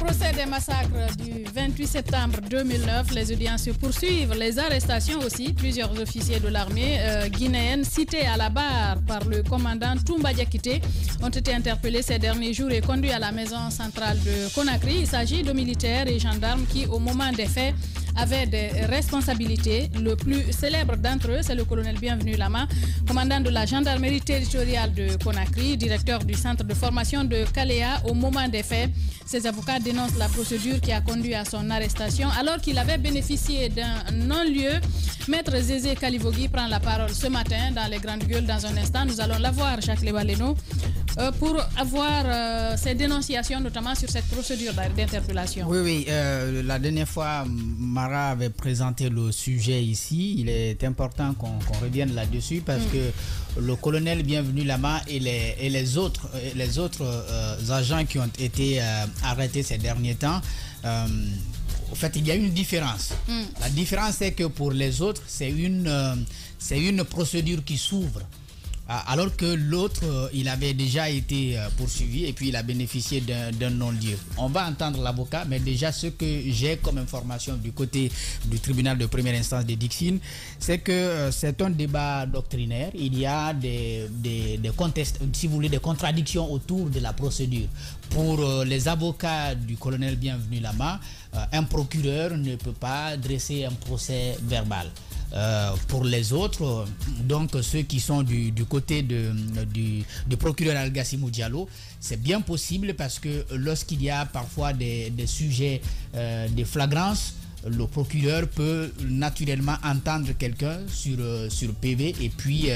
procès des massacres du 28 septembre 2009, les audiences se poursuivent, les arrestations aussi. Plusieurs officiers de l'armée guinéenne cités à la barre par le commandant Toumba Diakité ont été interpellés ces derniers jours et conduits à la maison centrale de Conakry. Il s'agit de militaires et gendarmes qui, au moment des faits, avaient des responsabilités. Le plus célèbre d'entre eux, c'est le colonel Bienvenu Lama, commandant de la gendarmerie territoriale de Conakry, directeur du centre de formation de Kaléa. Au moment des faits, ses avocats dénoncent la procédure qui a conduit à son arrestation alors qu'il avait bénéficié d'un non-lieu. Maître Zézé Kalivogui prend la parole ce matin dans les Grandes Gueules. Dans un instant, nous allons l'avoir, Jacques Lebaleno, pour avoir ses dénonciations, notamment sur cette procédure d'interpellation. Oui, la dernière fois, Mara avait présenté le sujet ici. Il est important qu'on revienne là-dessus parce que le colonel Bienvenu Lama et les autres agents qui ont été arrêtés ces derniers temps, en fait, il y a une différence. La différence, c'est que pour les autres, c'est une procédure qui s'ouvre. Alors que l'autre, il avait déjà été poursuivi et puis il a bénéficié d'un non-lieu. On va entendre l'avocat, mais déjà ce que j'ai comme information du côté du tribunal de première instance de Dixine, c'est que c'est un débat doctrinaire. Il y a des si vous voulez, des contradictions autour de la procédure. Pour les avocats du colonel Bienvenu Lama, un procureur ne peut pas dresser un procès verbal. Pour les autres, donc ceux qui sont du côté du procureur Algassimou Diallo, c'est bien possible parce que lorsqu'il y a parfois des sujets de flagrance, le procureur peut naturellement entendre quelqu'un sur PV et puis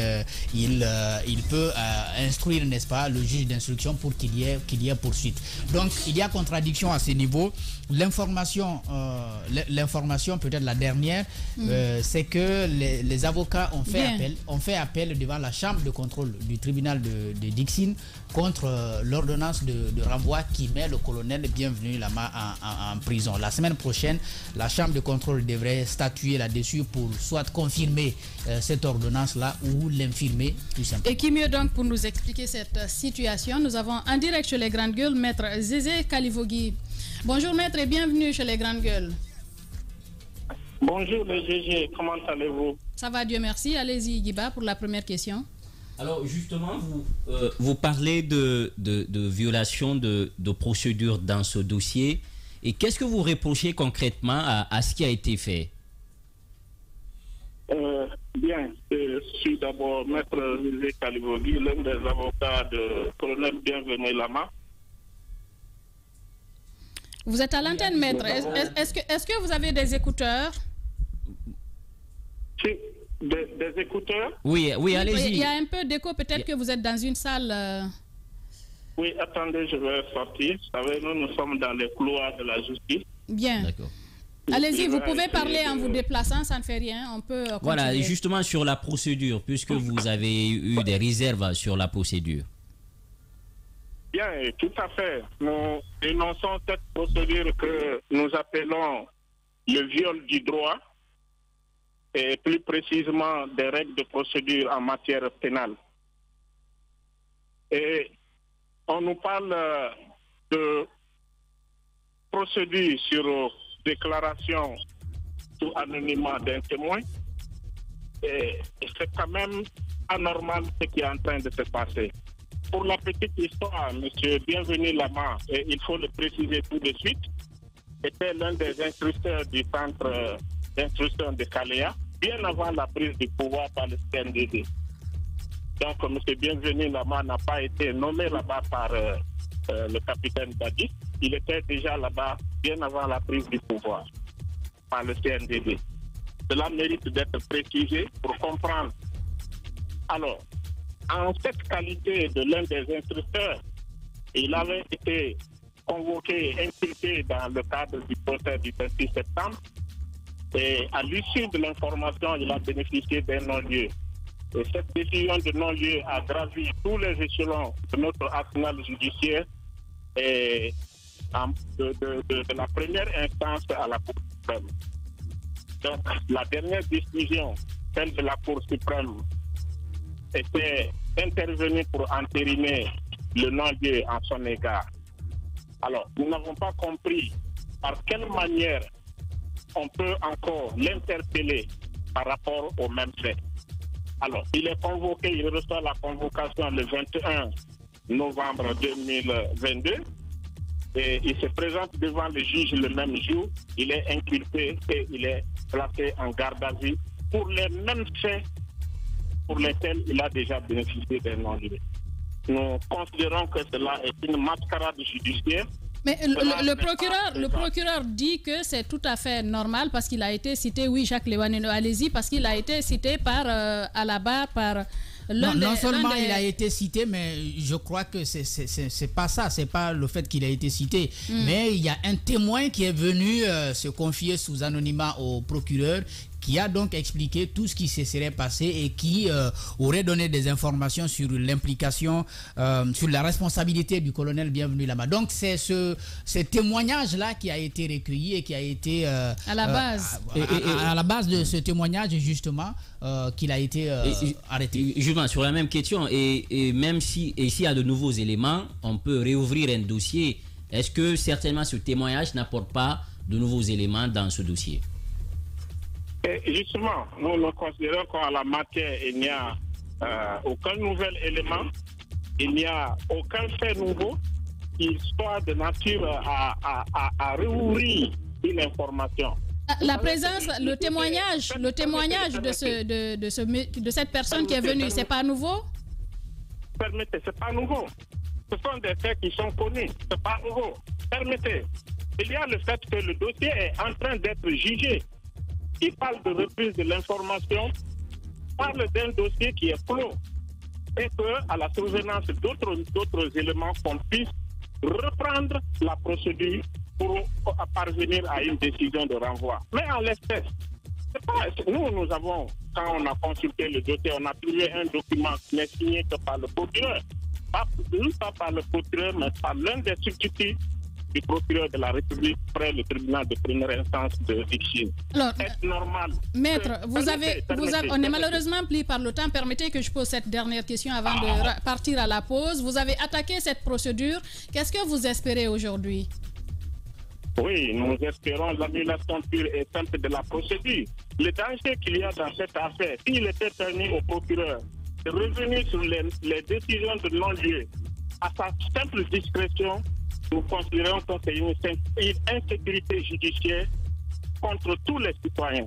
il peut instruire, n'est-ce pas, le juge d'instruction pour qu'il y ait poursuite. Donc il y a contradiction à ce niveau. L'information peut-être la dernière, c'est que les avocats ont fait appel devant la chambre de contrôle du tribunal de Dixine contre l'ordonnance de renvoi qui met le colonel Bienvenu Lama en prison. La semaine prochaine, la chambre de contrôle devrait statuer là-dessus pour soit confirmer cette ordonnance-là ou l'infirmer tout simplement. Et qui mieux donc pour nous expliquer cette situation? Nous avons en direct chez les Grandes Gueules Maître Zézé Kalivogui. Bonjour Maître et bienvenue chez les Grandes Gueules. Bonjour le GG, comment allez-vous? Ça va, Dieu merci. Allez-y Guiba pour la première question. Alors justement, vous parlez de violation de procédure dans ce dossier. Et qu'est-ce que vous reprochez concrètement à ce qui a été fait? Bien, je suis d'abord Maître Zézé Kalivogui, l'un des avocats de colonel Bienvenu Lama. Vous êtes à l'antenne, Maître. Est-ce que vous avez des écouteurs? Si, des écouteurs? Oui, allez-y. Il y a un peu d'écho, peut-être que vous êtes dans une salle... Oui, attendez, je vais sortir. Vous savez, nous sommes dans les couloirs de la justice. Bien. D'accord. Allez-y, vous pouvez parler en vous déplaçant, ça ne fait rien. On peut continuer. Voilà, justement sur la procédure, puisque vous avez eu des réserves sur la procédure. Bien, tout à fait. Nous dénonçons cette procédure que nous appelons le viol du droit et plus précisément des règles de procédure en matière pénale. Et on nous parle de procédure sur déclaration sous anonymat d'un témoin. Et c'est quand même anormal ce qui est en train de se passer. Pour la petite histoire, M. Bienvenu Lama, et il faut le préciser tout de suite, était l'un des instructeurs du centre d'instruction de Kaléa, bien avant la prise du pouvoir par le CNDD. Donc, M. Bienvenu Lama n'a pas été nommé là-bas par le capitaine Dadis. Il était déjà là-bas bien avant la prise du pouvoir par le CNDD. Cela mérite d'être précisé pour comprendre. Alors, en cette qualité de l'un des instructeurs, il avait été convoqué, inculpé dans le cadre du procès du 26 septembre. Et à l'issue de l'information, il a bénéficié d'un non-lieu. Et cette décision de non-lieu a gravi tous les échelons de notre arsenal judiciaire et de la première instance à la Cour suprême. Donc, la dernière décision, celle de la Cour suprême, était intervenue pour entériner le non-lieu en son égard. Alors, nous n'avons pas compris par quelle manière on peut encore l'interpeller par rapport aux mêmes faits. Alors, il est convoqué, il reçoit la convocation le 21 novembre 2022 et il se présente devant le juge le même jour. Il est inculpé et il est placé en garde à vue pour les mêmes faits pour lesquels il a déjà bénéficié d'un non-lieu. Nous considérons que cela est une mascarade judiciaire. Mais le procureur dit que c'est tout à fait normal parce qu'il a été cité, oui Jacques Lewaneno, allez-y, parce qu'il a été cité par Alaba, par l'un non seulement il a été cité, mais je crois que c'est pas ça, c'est pas le fait qu'il a été cité, mais il y a un témoin qui est venu se confier sous anonymat au procureur, qui a donc expliqué tout ce qui se serait passé et qui aurait donné des informations sur l'implication, sur la responsabilité du colonel Bienvenu Lama. Donc c'est ce témoignage-là qui a été recueilli et qui a été à la base. À la base de ce témoignage, justement, qu'il a été arrêté. Justement, sur la même question, et même s'il y a de nouveaux éléments, on peut réouvrir un dossier. Est-ce que certainement ce témoignage n'apporte pas de nouveaux éléments dans ce dossier? Et justement, nous considérons qu'en la matière, il n'y a aucun nouvel élément, il n'y a aucun fait nouveau qui soit de nature à réouvrir une information. La présence, le témoignage de cette personne qui est venue, c'est pas nouveau? Permettez, c'est pas nouveau. Ce sont des faits qui sont connus, c'est pas nouveau. Permettez. Il y a le fait que le dossier est en train d'être jugé. Il parle de reprise de l'information, parle d'un dossier qui est clos et qu'à la survenance d'autres éléments qu'on puisse reprendre la procédure pour parvenir à une décision de renvoi. Mais en l'espèce, nous avons, quand on a consulté le dossier, on a trouvé un document qui n'est signé que par le procureur. Pas par le procureur, mais par l'un des substituts du procureur de la République près le tribunal de première instance de Vichy. Alors, est normal. Maître, on est malheureusement pris par le temps. Permettez que je pose cette dernière question avant de partir à la pause. Vous avez attaqué cette procédure. Qu'est-ce que vous espérez aujourd'hui? Oui, nous espérons l'annulation pure et simple de la procédure. Le danger qu'il y a dans cette affaire, s'il était permis au procureur de revenir sur les décisions de non-lieu à sa simple discrétion, nous considérons que c'est une insécurité judiciaire contre tous les citoyens.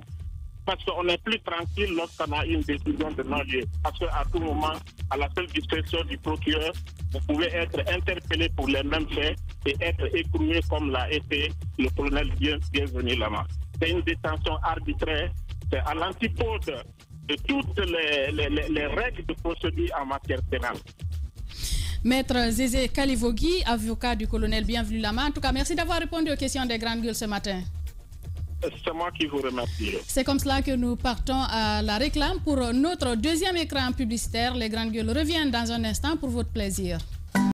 Parce qu'on n'est plus tranquille lorsqu'on a une décision de non-lieu. Parce qu'à tout moment, à la seule discrétion du procureur, vous pouvez être interpellé pour les mêmes faits et être écroué comme l'a été le colonel Bienvenu Lama. C'est une détention arbitraire, c'est à l'antipode de toutes les règles de procédure en matière pénale. Maître Zézé Kalivogui, avocat du colonel Bienvenu Lama. En tout cas, merci d'avoir répondu aux questions des Grandes Gueules ce matin. C'est moi qui vous remercie. C'est comme cela que nous partons à la réclame pour notre deuxième écran publicitaire. Les Grandes Gueules reviennent dans un instant pour votre plaisir.